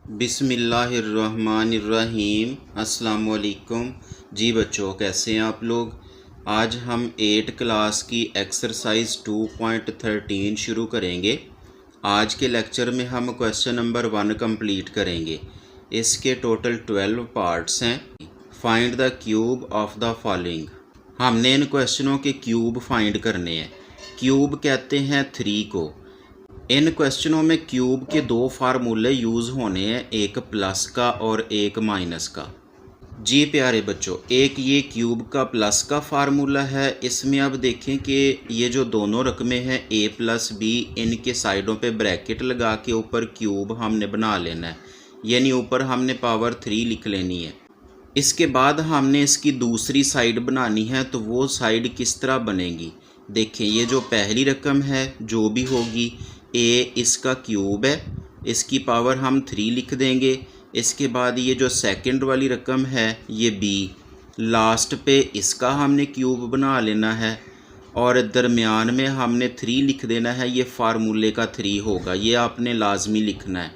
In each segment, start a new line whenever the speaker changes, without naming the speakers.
बिस्मिल्लाहिर्रहमानिर्रहीम। अस्सलाम वालेकुम। जी बच्चों, कैसे हैं आप लोग। आज हम 8 क्लास की एक्सरसाइज 2.13 शुरू करेंगे। आज के लेक्चर में हम क्वेश्चन नंबर 1 कंप्लीट करेंगे। इसके टोटल 12 पार्ट्स हैं। Find the cube of the following. हमने इन क्वेश्चनों के क्यूब फाइंड करने हैं। क्यूब कहते हैं 3 को। इन क्वेश्चनों में क्यूब के दो फार्मूले यूज़ होने हैं, एक प्लस का और एक माइनस का। जी प्यारे बच्चों, एक ये क्यूब का प्लस का फार्मूला है। इसमें अब देखें कि ये जो दोनों रकमें हैं a प्लस बी, इनके साइडों पे ब्रैकेट लगा के ऊपर क्यूब हमने बना लेना है, यानी ऊपर हमने पावर 3 लिख लेनी है। इसके बाद हमने इसकी दूसरी साइड बनानी है, तो वो साइड किस तरह बनेगी देखें। ये जो पहली रकम है जो भी होगी, a इसका क्यूब है, इसकी पावर हम 3 लिख देंगे। इसके बाद ये जो सेकंड वाली रकम है ये b, लास्ट पे इसका हमने क्यूब बना लेना है और दरमियान में हमने 3 लिख देना है। ये फार्मूले का 3 होगा, ये आपने लाजमी लिखना है।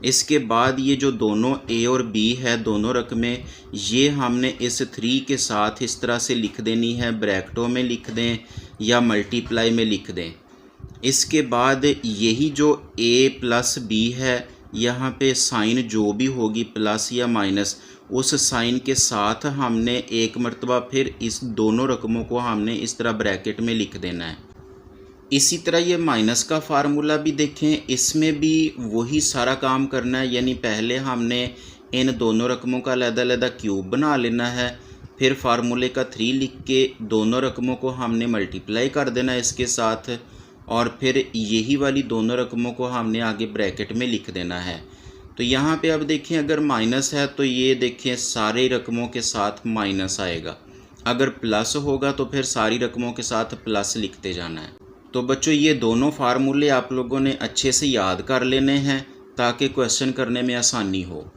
इसके बाद ये जो दोनों a और b है, दोनों रकमें, ये हमने इस 3 के साथ इस तरह से लिख देनी है, ब्रैकेटों में लिख दें या मल्टीप्लाई में लिख दें। इसके बाद यही जो a प्लस b है, यहाँ पे साइन जो भी होगी प्लस या माइनस, उस साइन के साथ हमने एक मरतबा फिर इस दोनों रकमों को हमने इस तरह ब्रैकेट में लिख देना है। इसी तरह ये माइनस का फार्मूला भी देखें, इसमें भी वही सारा काम करना है, यानी पहले हमने इन दोनों रकमों का अलग-अलग क्यूब बना लेना है, फिर फार्मूले का 3 लिख के दोनों रकमों को हमने मल्टीप्लाई कर देना है इसके साथ, और फिर यही वाली दोनों रकमों को हमने आगे ब्रैकेट में लिख देना है। तो यहाँ पे अब देखें, अगर माइनस है तो ये देखें सारे रकमों के साथ माइनस आएगा, अगर प्लस होगा तो फिर सारी रकमों के साथ प्लस लिखते जाना है। तो बच्चों, ये दोनों फार्मूले आप लोगों ने अच्छे से याद कर लेने हैं ताकि क्वेश्चन करने में आसानी हो।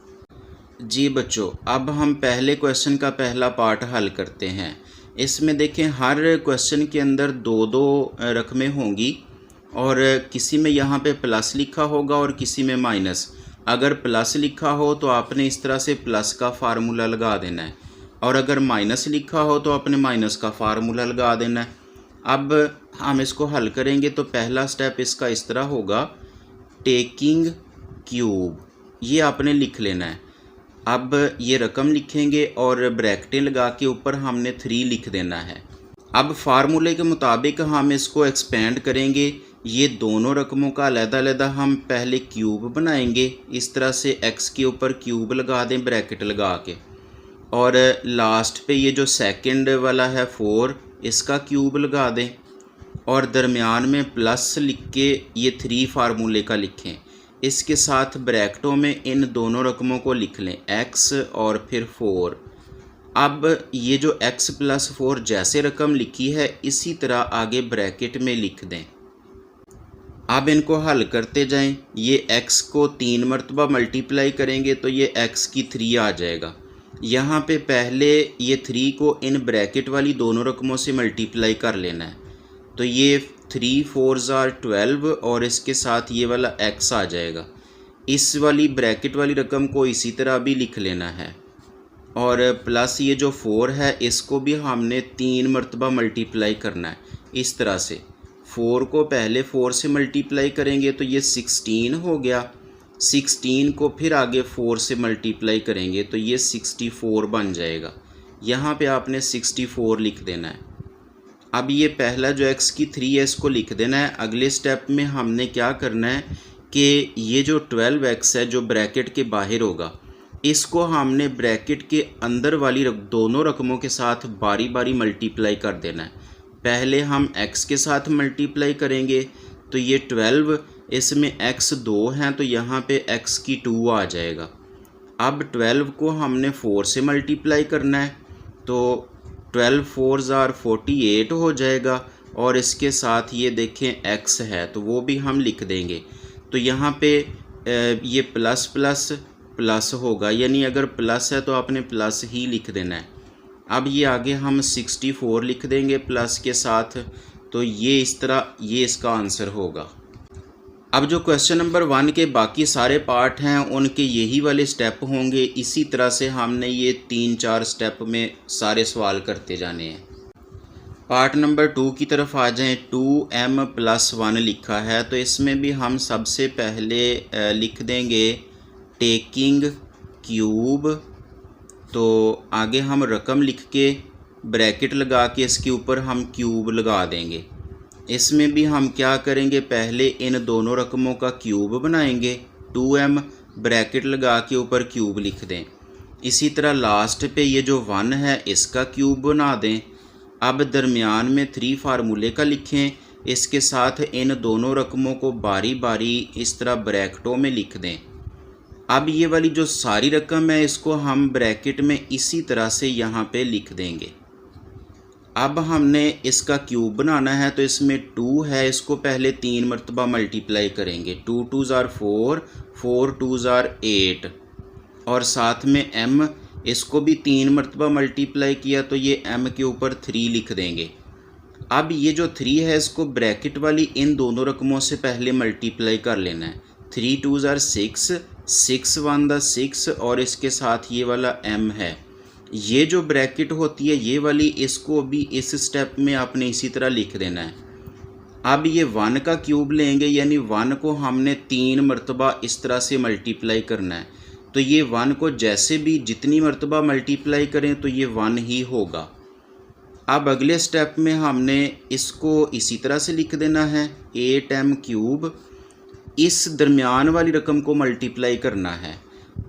जी बच्चों, अब हम पहले क्वेश्चन का पहला पार्ट हल करते हैं। इसमें देखें, हर क्वेश्चन के अंदर दो दो रकमें होंगी और किसी में यहाँ पे प्लस लिखा होगा और किसी में माइनस। अगर प्लस लिखा हो तो आपने इस तरह से प्लस का फार्मूला लगा देना है, और अगर माइनस लिखा हो तो आपने माइनस का फार्मूला लगा देना है। अब हम इसको हल करेंगे तो पहला स्टेप इसका इस तरह होगा, टेकिंग क्यूब, ये आपने लिख लेना है। अब ये रकम लिखेंगे और ब्रैकेटें लगा के ऊपर हमने 3 लिख देना है। अब फार्मूले के मुताबिक हम इसको एक्सपेंड करेंगे। ये दोनों रकमों का अलग-अलग हम पहले क्यूब बनाएंगे, इस तरह से x के ऊपर क्यूब लगा दें ब्रैकेट लगा के, और लास्ट पे ये जो सेकंड वाला है 4, इसका क्यूब लगा दें, और दरमियान में प्लस लिख के ये 3 फार्मूले का लिखें। इसके साथ ब्रैकेटों में इन दोनों रकमों को लिख लें, x और फिर 4। अब ये जो x प्लस 4 जैसे रकम लिखी है इसी तरह आगे ब्रैकेट में लिख दें। अब इनको हल करते जाएं। ये x को 3 मरतबा मल्टीप्लाई करेंगे तो ये x की 3 आ जाएगा। यहाँ पे पहले ये 3 को इन ब्रैकेट वाली दोनों रकमों से मल्टीप्लाई कर लेना है, तो ये 3 4s are 12 और इसके साथ ये वाला x आ जाएगा। इस वाली ब्रैकेट वाली रकम को इसी तरह भी लिख लेना है, और प्लस ये जो 4 है इसको भी हमने 3 मरतबा मल्टीप्लाई करना है। इस तरह से 4 को पहले 4 से मल्टीप्लाई करेंगे तो ये 16 हो गया, 16 को फिर आगे 4 से मल्टीप्लाई करेंगे तो ये 64 बन जाएगा। यहाँ पे आपने 64 लिख देना है। अब ये पहला जो x की 3 है इसको लिख देना है। अगले स्टेप में हमने क्या करना है कि ये जो 12x है जो ब्रैकेट के बाहर होगा, इसको हमने ब्रैकेट के अंदर वाली दोनों रकमों के साथ बारी बारी मल्टीप्लाई कर देना है। पहले हम x के साथ मल्टीप्लाई करेंगे तो ये 12, इसमें x 2 हैं तो यहाँ पे x की 2 आ जाएगा। अब 12 को हमने 4 से मल्टीप्लाई करना है तो 12 4s are 48 हो जाएगा, और इसके साथ ये देखें x है तो वो भी हम लिख देंगे। तो यहाँ पे ये प्लस प्लस प्लस होगा, यानी अगर प्लस है तो आपने प्लस ही लिख देना है। अब ये आगे हम 64 लिख देंगे प्लस के साथ, तो ये इस तरह ये इसका आंसर होगा। अब जो क्वेश्चन नंबर 1 के बाकी सारे पार्ट हैं उनके यही वाले स्टेप होंगे। इसी तरह से हमने ये 3-4 स्टेप में सारे सवाल करते जाने हैं। पार्ट नंबर 2 की तरफ आ जाएं। 2m+1 लिखा है, तो इसमें भी हम सबसे पहले लिख देंगे टेकिंग क्यूब। तो आगे हम रकम लिख के ब्रैकेट लगा के इसके ऊपर हम क्यूब लगा देंगे। इसमें भी हम क्या करेंगे, पहले इन दोनों रकमों का क्यूब बनाएंगे। 2m ब्रैकेट लगा के ऊपर क्यूब लिख दें। इसी तरह लास्ट पे ये जो 1 है इसका क्यूब बना दें। अब दरमियान में 3 फार्मूले का लिखें। इसके साथ इन दोनों रकमों को बारी बारी इस तरह ब्रैकेटों में लिख दें। अब ये वाली जो सारी रकम है इसको हम ब्रैकेट में इसी तरह से यहाँ पे लिख देंगे। अब हमने इसका क्यूब बनाना है, तो इसमें 2 है, इसको पहले 3 मरतबा मल्टीप्लाई करेंगे। 2 2s are 4, 4 2s are 8, और साथ में m, इसको भी 3 मरतबा मल्टीप्लाई किया तो ये m के ऊपर 3 लिख देंगे। अब ये जो 3 है इसको ब्रैकेट वाली इन दोनों रकमों से पहले मल्टीप्लाई कर लेना है। 3 2s are 6, 6 1 the 6, और इसके साथ ये वाला m है। ये जो ब्रैकेट होती है ये वाली, इसको भी इस स्टेप में आपने इसी तरह लिख देना है। अब ये 1 का क्यूब लेंगे, यानी 1 को हमने 3 मरतबा इस तरह से मल्टीप्लाई करना है। तो ये 1 को जैसे भी जितनी मरतबा मल्टीप्लाई करें तो ये 1 ही होगा। अब अगले स्टेप में हमने इसको इसी तरह से लिख देना है। 8m क्यूब, इस दरमियान वाली रकम को मल्टीप्लाई करना है।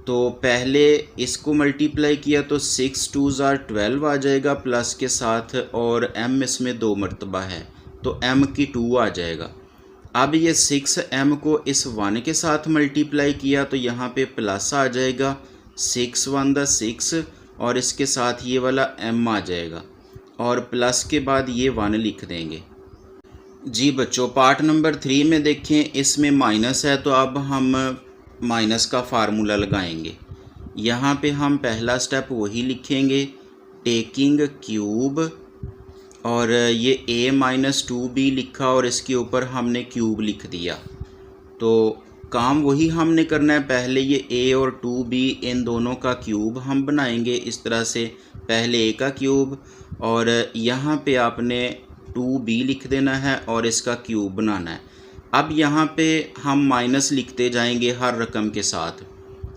तो पहले इसको मल्टीप्लाई किया तो 6 2s are 12 आ जाएगा प्लस के साथ, और m इसमें 2 मरतबा है तो m की 2 आ जाएगा। अब ये 6m को इस 1 के साथ मल्टीप्लाई किया तो यहाँ पे प्लस आ जाएगा। 6 1 the 6, और इसके साथ ये वाला m आ जाएगा, और प्लस के बाद ये 1 लिख देंगे। जी बच्चों, पार्ट नंबर 3 में देखें, इसमें माइनस है तो अब हम माइनस का फार्मूला लगाएंगे। यहाँ पे हम पहला स्टेप वही लिखेंगे, टेकिंग क्यूब, और ये a-2b लिखा और इसके ऊपर हमने क्यूब लिख दिया। तो काम वही हमने करना है, पहले ये a और 2b इन दोनों का क्यूब हम बनाएंगे इस तरह से। पहले a का क्यूब, और यहाँ पे आपने 2b लिख देना है और इसका क्यूब बनाना है। अब यहाँ पे हम माइनस लिखते जाएंगे हर रकम के साथ।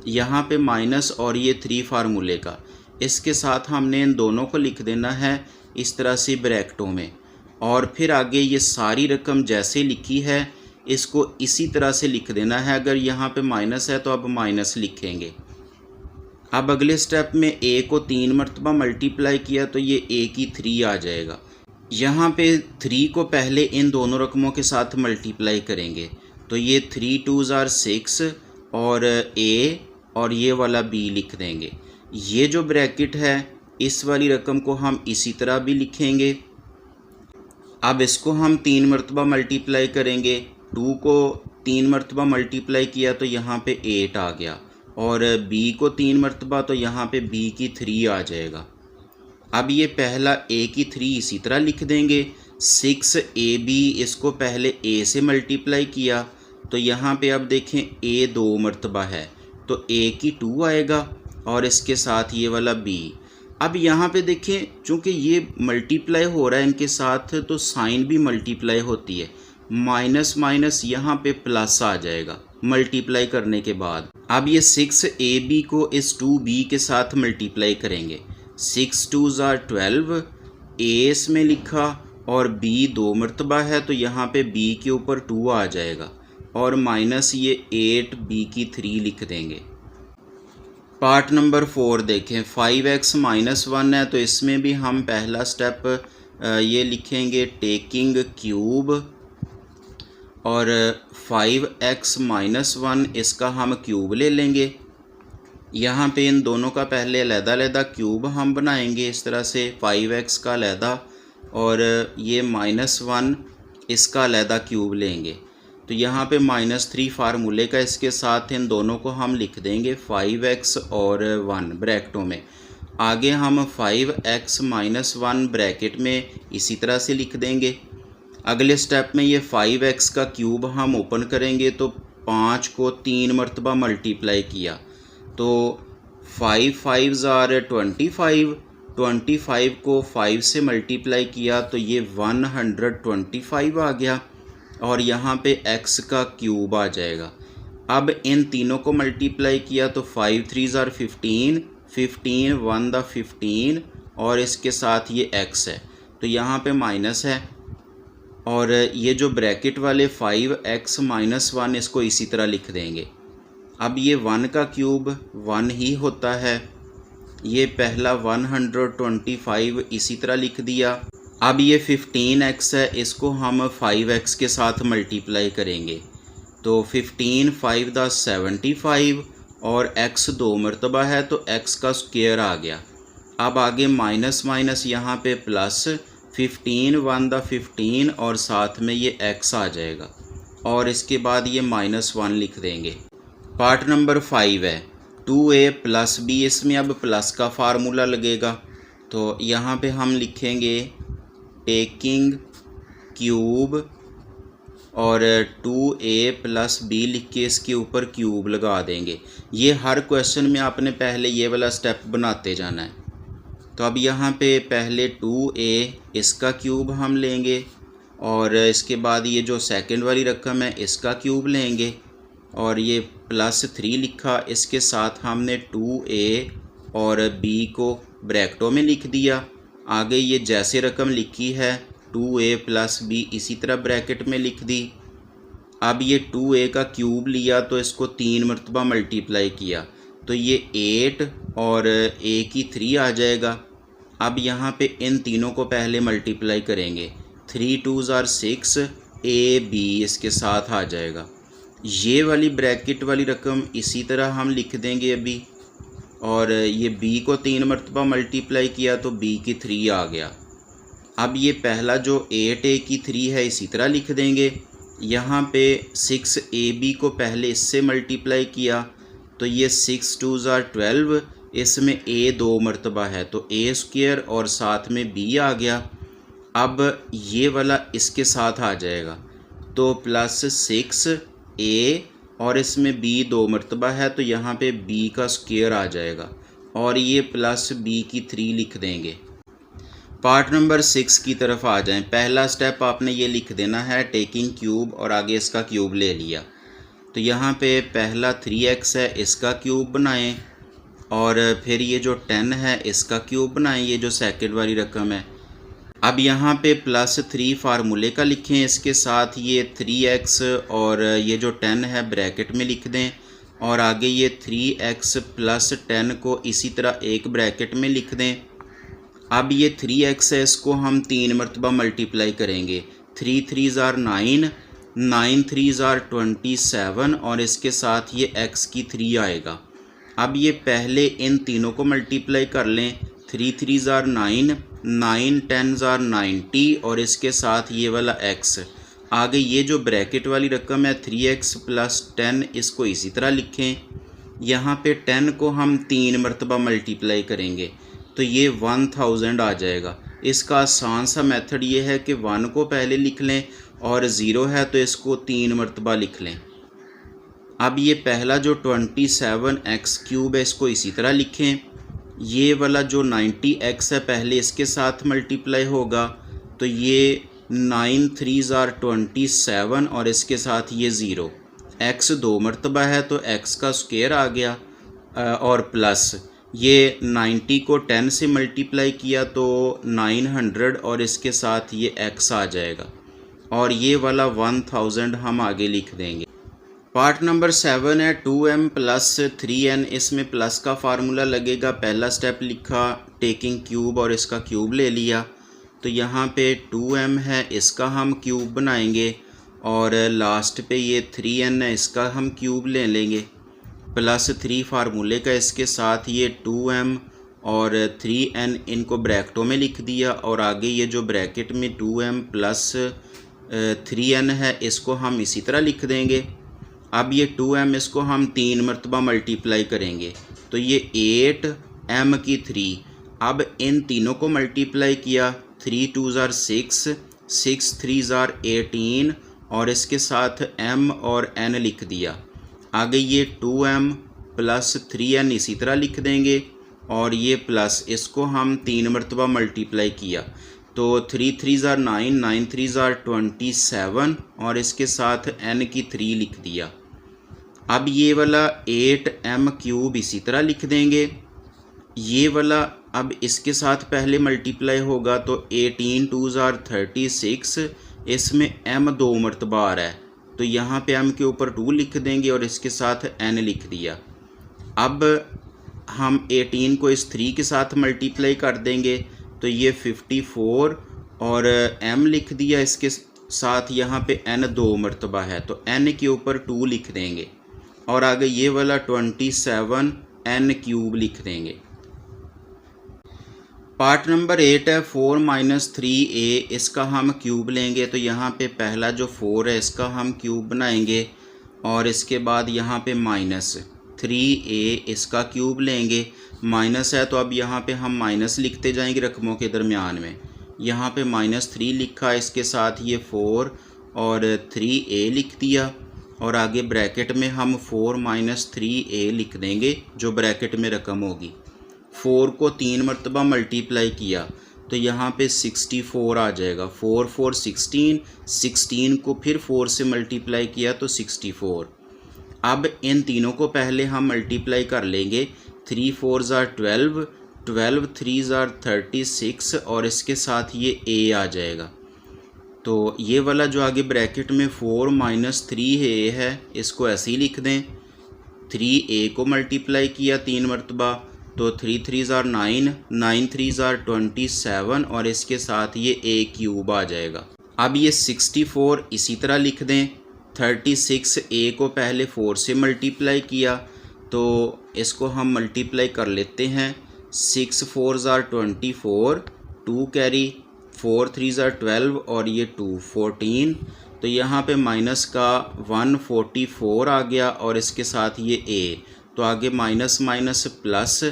यहाँ पे माइनस और ये 3 फार्मूले का, इसके साथ हमने इन दोनों को लिख देना है इस तरह से ब्रैकेटों में। और फिर आगे ये सारी रकम जैसे लिखी है इसको इसी तरह से लिख देना है। अगर यहाँ पे माइनस है तो अब माइनस लिखेंगे। अब अगले स्टेप में a को 3 मरतबा मल्टीप्लाई किया तो ये a की 3 आ जाएगा। यहाँ पे 3 को पहले इन दोनों रकमों के साथ मल्टीप्लाई करेंगे तो ये 3 2s are 6, और a और ये वाला b लिख देंगे। ये जो ब्रैकेट है इस वाली रकम को हम इसी तरह भी लिखेंगे। अब इसको हम 3 मरतबा मल्टीप्लाई करेंगे। 2 को 3 मरतबा मल्टीप्लाई किया तो यहाँ पे 8 आ गया, और b को 3 मरतबा तो यहाँ पे b की 3 आ जाएगा। अब ये पहला a की 3 इसी तरह लिख देंगे। 6ab, इसको पहले a से मल्टीप्लाई किया तो यहाँ पे अब देखें a 2 मरतबा है तो a की 2 आएगा, और इसके साथ ये वाला b। अब यहाँ पे देखें चूँकि ये मल्टीप्लाई हो रहा है इनके साथ तो साइन भी मल्टीप्लाई होती है। माइनस माइनस यहाँ पे प्लस आ जाएगा मल्टीप्लाई करने के बाद। अब ये 6ab को इस 2b के साथ मल्टीप्लाई करेंगे। 6 2s are 12, a इसमें लिखा और b 2 मरतबा है तो यहाँ पे b के ऊपर 2 आ जाएगा, और माइनस ये 8b की 3 लिख देंगे। पार्ट नंबर 4 देखें। 5x - 1 है तो इसमें भी हम पहला स्टेप ये लिखेंगे टेकिंग क्यूब, और 5x - 1 इसका हम क्यूब ले लेंगे। यहाँ पे इन दोनों का पहले अलग-अलग क्यूब हम बनाएंगे इस तरह से। 5x का अलग और ये -1 इसका अलग क्यूब लेंगे। तो यहाँ पे -3 फार्मूले का, इसके साथ इन दोनों को हम लिख देंगे 5x और 1 ब्रैकेटों में। आगे हम 5x - 1 ब्रैकेट में इसी तरह से लिख देंगे। अगले स्टेप में ये 5x का क्यूब हम ओपन करेंगे तो 5 को 3 मरतबा मल्टीप्लाई किया तो 5 5s आर 25, 25 को 5 से मल्टीप्लाई किया तो ये 125 आ गया और यहाँ पे x का क्यूब आ जाएगा। अब इन तीनों को मल्टीप्लाई किया तो 5 3s आर 15, 15 1 द 15 और इसके साथ ये x है तो यहाँ पे माइनस है और ये जो ब्रैकेट वाले 5x - 1 इसको इसी तरह लिख देंगे। अब ये 1 का क्यूब 1 ही होता है, ये पहला 125 इसी तरह लिख दिया। अब ये 15x है, इसको हम 5x के साथ मल्टीप्लाई करेंगे तो 15 5 द 75 और x 2 मरतबा है तो x का स्क्वायर आ गया। अब आगे माइनस माइनस यहाँ पे प्लस 15 1 द 15 और साथ में ये x आ जाएगा और इसके बाद ये -1 लिख देंगे। पार्ट नंबर 5 है 2a + b, इसमें अब प्लस का फार्मूला लगेगा तो यहाँ पे हम लिखेंगे टेकिंग क्यूब और 2a + b लिख के इसके ऊपर क्यूब लगा देंगे। ये हर क्वेश्चन में आपने पहले ये वाला स्टेप बनाते जाना है। तो अब यहाँ पे पहले 2a इसका क्यूब हम लेंगे और इसके बाद ये जो सेकंड वाली रकम है इसका क्यूब लेंगे और ये +3 लिखा, इसके साथ हमने 2a और b को ब्रैकेटों में लिख दिया। आगे ये जैसे रकम लिखी है 2a + b इसी तरह ब्रैकेट में लिख दी। अब ये 2a का क्यूब लिया तो इसको 3 मरतबा मल्टीप्लाई किया तो ये 8 और a की 3 आ जाएगा। अब यहाँ पे इन तीनों को पहले मल्टीप्लाई करेंगे 3 2s आर 6, a b इसके साथ आ जाएगा। ये वाली ब्रैकेट वाली रकम इसी तरह हम लिख देंगे अभी और ये b को 3 मरतबा मल्टीप्लाई किया तो b की 3 आ गया। अब ये पहला जो 8a की 3 है इसी तरह लिख देंगे। यहाँ पे 6ab को पहले इससे मल्टीप्लाई किया तो ये 6 2s आर 12, इसमें a 2 मरतबा है तो a² और साथ में b आ गया। अब ये वाला इसके साथ आ जाएगा तो +6a और इसमें b 2 मरतबा है तो यहाँ पे b का स्क्वायर आ जाएगा और ये +b की 3 लिख देंगे। पार्ट नंबर 6 की तरफ आ जाएं। पहला स्टेप आपने ये लिख देना है टेकिंग क्यूब और आगे इसका क्यूब ले लिया तो यहाँ पे पहला 3x है इसका क्यूब बनाएं और फिर ये जो 10 है इसका क्यूब बनाएं, ये जो सेकंड वाली रकम है। अब यहाँ पे +3 फार्मूले का लिखें, इसके साथ ये 3x और ये जो 10 है ब्रैकेट में लिख दें और आगे ये 3x + 10 को इसी तरह एक ब्रैकेट में लिख दें। अब ये 3x है इसको हम 3 मरतबा मल्टीप्लाई करेंगे 3 3s आर 9, 9 3s आर 27 और इसके साथ ये x की 3 आएगा। अब ये पहले इन तीनों को मल्टीप्लाई कर लें 3 3s आर 9, 9 10s आर 90 और इसके साथ ये वाला x। आगे ये जो ब्रैकेट वाली रकम है 3x + 10 इसको इसी तरह लिखें। यहाँ पे 10 को हम 3 मरतबा मल्टीप्लाई करेंगे तो ये 1000 आ जाएगा। इसका आसान सा मेथड ये है कि 1 को पहले लिख लें और 0 है तो इसको 3 मरतबा लिख लें। अब ये पहला जो 27x³ है इसको इसी तरह लिखें। ये वाला जो 90x है पहले इसके साथ मल्टीप्लाई होगा तो ये 9 3s आर 27 और इसके साथ ये 0, x 2 मरतबा है तो x का स्क्वायर आ गया और प्लस ये 90 को 10 से मल्टीप्लाई किया तो 900 और इसके साथ ये x आ जाएगा और ये वाला 1000 हम आगे लिख देंगे। पार्ट नंबर 7 है 2m + 3n, इसमें प्लस का फार्मूला लगेगा। पहला स्टेप लिखा टेकिंग क्यूब और इसका क्यूब ले लिया तो यहाँ पे 2m है इसका हम क्यूब बनाएंगे और लास्ट पे ये 3n है इसका हम क्यूब ले लेंगे। +3 फार्मूले का इसके साथ ये 2m और 3n इनको ब्रैकेटों में लिख दिया और आगे ये जो ब्रैकेट में 2m + 3n है इसको हम इसी तरह लिख देंगे। अब ये 2m इसको हम 3 मरतबा मल्टीप्लाई करेंगे तो ये 8m की 3। अब इन तीनों को मल्टीप्लाई किया 3 2s आर 6, 6 3 ज़ार 18 और इसके साथ m और n लिख दिया। आगे ये 2m प्लस 3n इसी तरह लिख देंगे और ये प्लस इसको हम 3 मरतबा मल्टीप्लाई किया तो 3 3 ज़ार 9 9 3 ज़ार 27 और इसके साथ n की 3 लिख दिया। अब ये वाला 8m क्यूब इसी तरह लिख देंगे। ये वाला अब इसके साथ पहले मल्टीप्लाई होगा तो 18 2 ज़ार 36, इसमें m 2 मरतबा आ रहा है तो यहाँ पे m के ऊपर 2 लिख देंगे और इसके साथ n लिख दिया। अब हम 18 को इस 3 के साथ मल्टीप्लाई कर देंगे तो ये 54 और m लिख दिया, इसके साथ यहाँ पे n 2 मरतबा है तो n के ऊपर 2 लिख देंगे और आगे ये वाला 27 n क्यूब लिख देंगे। पार्ट नंबर 8 है 4 - 3a, इसका हम क्यूब लेंगे तो यहाँ पे पहला जो 4 है इसका हम क्यूब बनाएंगे और इसके बाद यहाँ पे -3a इसका क्यूब लेंगे। माइनस है तो अब यहाँ पे हम माइनस लिखते जाएंगे रकमों के दरमियान में। यहाँ पे -3 लिखा, इसके साथ ये 4 और 3a लिख दिया और आगे ब्रैकेट में हम 4 - 3a लिख देंगे जो ब्रैकेट में रकम होगी। 4 को 3 मरतबा मल्टीप्लाई किया तो यहाँ पे 64 आ जाएगा। 4 4 16, 16 को फिर 4 से मल्टीप्लाई किया तो 64। अब इन तीनों को पहले हम मल्टीप्लाई कर लेंगे। 3 4 ज़ार 12, 12 3 ज़ार 36 और इसके साथ ये a आ जाएगा। तो ये वाला जो आगे ब्रैकेट में 4 - 3a है इसको ऐसे ही लिख दें। 3a को मल्टीप्लाई किया 3 मरतबा तो 3 3 ज़ार 9, 9 3 ज़ार 27 और इसके साथ ये a क्यूब आ जाएगा। अब ये 64 इसी तरह लिख दें। 36 a को पहले 4 से मल्टीप्लाई किया तो इसको हम मल्टीप्लाई कर लेते हैं। 6 4 ज़ार 24, 2 कैरी, 4 3 ज़ार 12 और ये 2 14 तो यहाँ पे माइनस का 144 आ गया और इसके साथ ये a तो आगे माइनस माइनस प्लस।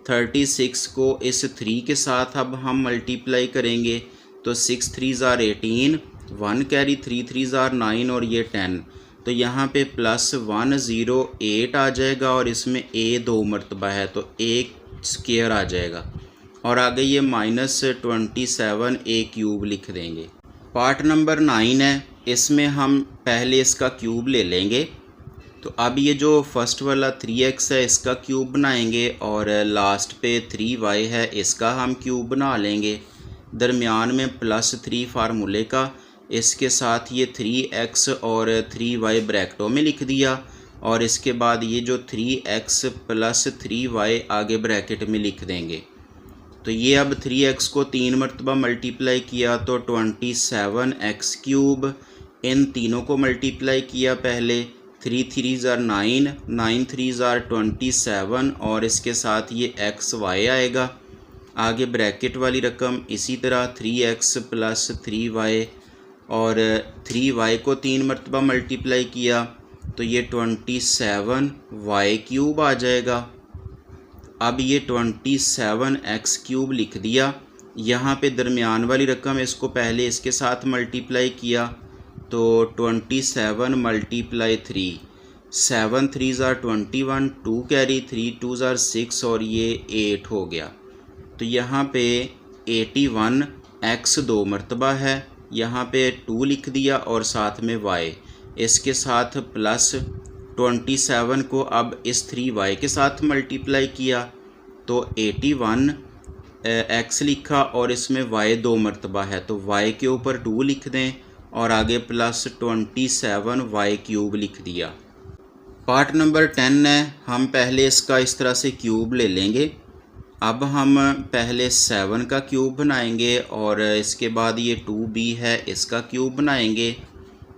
36 को इस 3 के साथ अब हम मल्टीप्लाई करेंगे तो 6 3 ज़ार 18, 1 कैरी, 3 3 ज़ार 9 और ये 10 तो यहाँ पे प्लस 108 आ जाएगा और इसमें a 2 मरतबा है तो a स्क्वायर आ जाएगा और आगे ये -27 a क्यूब लिख देंगे। पार्ट नंबर 9 है, इसमें हम पहले इसका क्यूब ले लेंगे। तो अब ये जो फर्स्ट वाला 3x है इसका क्यूब बनाएंगे और लास्ट पे 3y है इसका हम क्यूब बना लेंगे। दरमियान में +3 फार्मूले का, इसके साथ ये 3x और 3y ब्रैकेटों में लिख दिया और इसके बाद ये जो 3x + 3y आगे ब्रैकेट में लिख देंगे। तो ये अब 3x को 3 मरतबा मल्टीप्लाई किया तो 27x क्यूब, इन तीनों को मल्टीप्लाई किया पहले। 3 3 ज़ार 9, 9 3 ज़ार 27 और इसके साथ ये xy आएगा। आगे ब्रैकेट वाली रकम इसी तरह 3x + 3y और 3y को 3 मरतबा मल्टीप्लाई किया तो ये 27y क्यूब आ जाएगा। अब ये 27x क्यूब लिख दिया। यहाँ पे दरमियान वाली रकम इसको पहले इसके साथ मल्टीप्लाई किया तो 27 × 3, 7 3 ज़ार 21, 2 कैरी, 3 2 ज़ार 6 और ये 8 हो गया। तो यहाँ पे 81 x 2 मरतबा है, यहाँ पे 2 लिख दिया और साथ में y, इसके साथ प्लस 27 को अब इस 3y के साथ मल्टीप्लाई किया तो 81 x लिखा और इसमें y 2 मरतबा है तो y के ऊपर 2 लिख दें और आगे प्लस 27 y क्यूब लिख दिया। पार्ट नंबर 10 है, हम पहले इसका इस तरह से क्यूब ले लेंगे। अब हम पहले 7 का क्यूब बनाएंगे और इसके बाद ये 2b है इसका क्यूब बनाएंगे।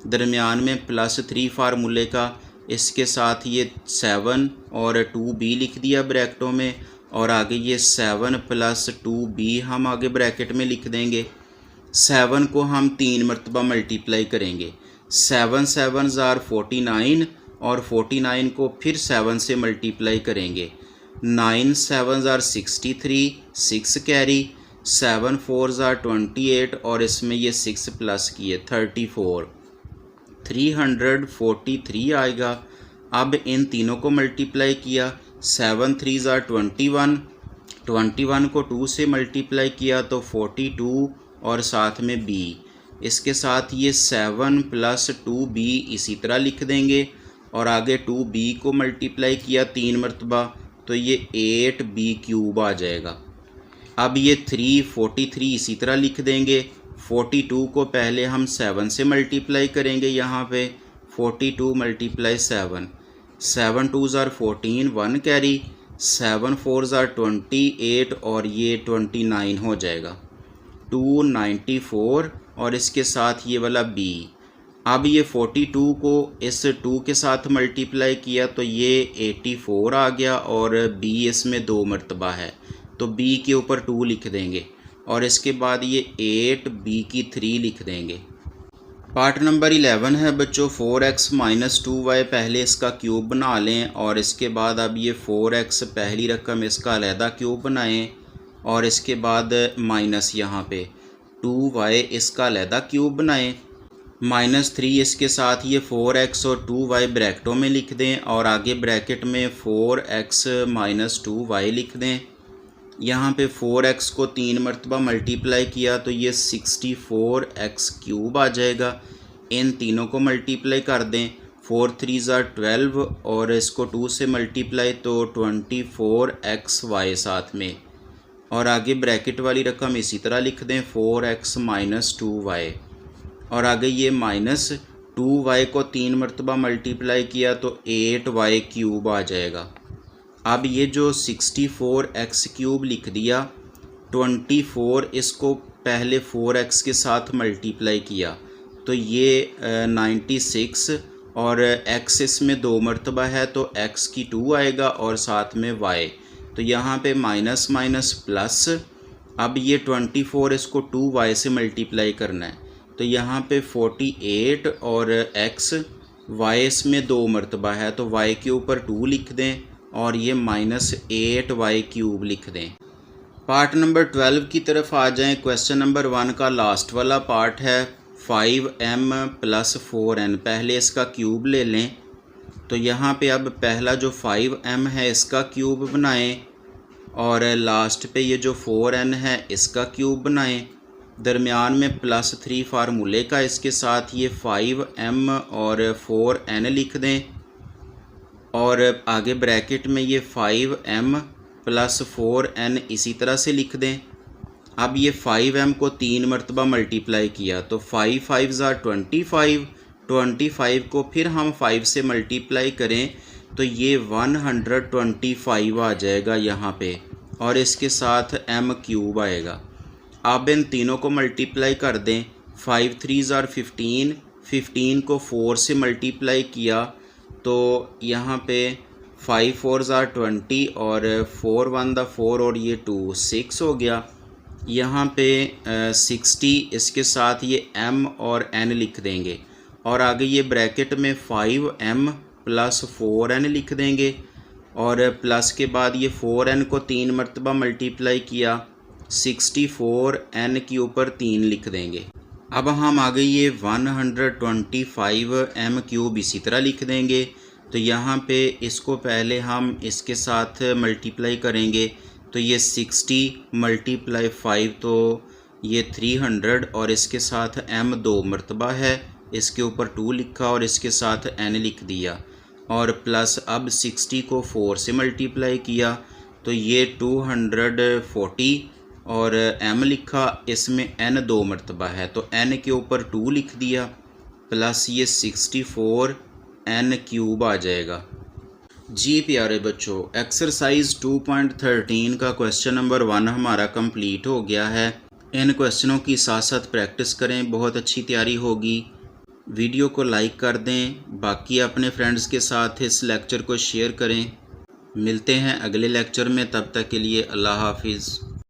दरमियान में +3 फार्मूले का, इसके साथ ये 7 और 2b लिख दिया ब्रैकेटों में और आगे ये 7 + 2b हम आगे ब्रैकेट में लिख देंगे। 7 को हम 3 मरतबा मल्टीप्लाई करेंगे। 7 7 ज़ार 49 और 49 को फिर 7 से मल्टीप्लाई करेंगे। 9 7 ज़ार 63, 6 कैरी, 7 4 ज़ा 28 और इसमें ये 6 प्लस किए 34, 343 आएगा। अब इन तीनों को मल्टीप्लाई किया, 7 3 ज़ा 21, 21 को 2 से मल्टीप्लाई किया तो 42 और साथ में b, इसके साथ ये 7 प्लस 2b इसी तरह लिख देंगे और आगे 2b को मल्टीप्लाई किया 3 मरतबा तो ये 8b क्यूब आ जाएगा। अब ये 343 इसी तरह लिख देंगे। 42 को पहले हम 7 से मल्टीप्लाई करेंगे, यहाँ पे 42 मल्टीप्लाई 7, 7 2 ज़ार 14, 1 कैरी, 7 4 ज़ार 28 और ये 29 हो जाएगा, 294 और इसके साथ ये वाला b। अब ये 42 को इस 2 के साथ मल्टीप्लाई किया तो ये 84 आ गया और b इसमें 2 मरतबा है तो b के ऊपर 2 लिख देंगे और इसके बाद ये 8 b की 3 लिख देंगे। पार्ट नंबर 11 है बच्चों 4x माइनस 2y, पहले इसका क्यूब बना लें और इसके बाद अब ये 4x पहली रकम इसका अलहदा क्यूब बनाएं और इसके बाद माइनस यहाँ पे 2y इसका अलहदा क्यूब बनाएं, -3 इसके साथ ये 4x और 2y ब्रैकेटों में लिख दें और आगे ब्रैकेट में 4x माइनस 2y लिख दें। यहाँ पे 4x को 3 मरतबा मल्टीप्लाई किया तो ये 64x क्यूब आ जाएगा। इन तीनों को मल्टीप्लाई कर दें, 4 3 ज़ार 12 और इसको 2 से मल्टीप्लाई तो 24xy साथ में और आगे ब्रैकेट वाली रकम इसी तरह लिख दें 4x माइनस 2y और आगे ये माइनस 2y को 3 मरतबा मल्टीप्लाई किया तो 8y क्यूब आ जाएगा। अब ये जो 64x क्यूब लिख दिया, 24 इसको पहले 4x के साथ मल्टीप्लाई किया तो ये 96 और x इसमें 2 मरतबा है तो x की 2 आएगा और साथ में y, तो यहाँ पे माइनस माइनस प्लस। अब ये 24 इसको 2y से मल्टीप्लाई करना है तो यहाँ पे 48 और x, y इसमें 2 मरतबा है तो y के ऊपर 2 लिख दें और ये -8y क्यूब लिख दें। पार्ट नंबर 12 की तरफ आ जाएं। क्वेश्चन नंबर 1 का लास्ट वाला पार्ट है 5m प्लस 4n, पहले इसका क्यूब ले लें तो यहाँ पे अब पहला जो 5m है इसका क्यूब बनाएं और लास्ट पे ये जो 4n है इसका क्यूब बनाएं, दरमियान में +3 फार्मूले का, इसके साथ ये 5m और 4n लिख दें और आगे ब्रैकेट में ये 5m प्लस 4n इसी तरह से लिख दें। अब ये 5m को 3 मरतबा मल्टीप्लाई किया तो 5 5 ज़ार 25, 25 को फिर हम 5 से मल्टीप्लाई करें तो ये 125 आ जाएगा यहाँ पे और इसके साथ m क्यूब आएगा। अब इन तीनों को मल्टीप्लाई कर दें, 5 3 ज़ार 15, 15 को 4 से मल्टीप्लाई किया तो यहाँ पे 5 4 ज़ार 20 और 4 1 दा 4 और ये 2 6 हो गया। यहाँ पे 60 इसके साथ ये m और n लिख देंगे और आगे ये ब्रैकेट में 5m प्लस 4n लिख देंगे और प्लस के बाद ये 4n को 3 मरतबा मल्टीप्लाई किया, 64n के ऊपर 3 लिख देंगे। अब हम आगे ये 125m क्यूब इसी तरह लिख देंगे तो यहाँ पे इसको पहले हम इसके साथ मल्टीप्लाई करेंगे तो ये 60 × 5 तो ये 300 और इसके साथ m 2 मरतबा है, इसके ऊपर 2 लिखा और इसके साथ n लिख दिया और प्लस अब 60 को 4 से मल्टीप्लाई किया तो ये 240 और m लिखा, इसमें n 2 मरतबा है तो n के ऊपर 2 लिख दिया प्लस ये 64 n क्यूब आ जाएगा। जी प्यारे बच्चों, एक्सरसाइज 2.13 का क्वेश्चन नंबर 1 हमारा कंप्लीट हो गया है। इन क्वेश्चनों की साथ साथ प्रैक्टिस करें, बहुत अच्छी तैयारी होगी। वीडियो को लाइक कर दें, बाकी अपने फ्रेंड्स के साथ इस लेक्चर को शेयर करें। मिलते हैं अगले लेक्चर में, तब तक के लिए अल्लाह हाफिज़।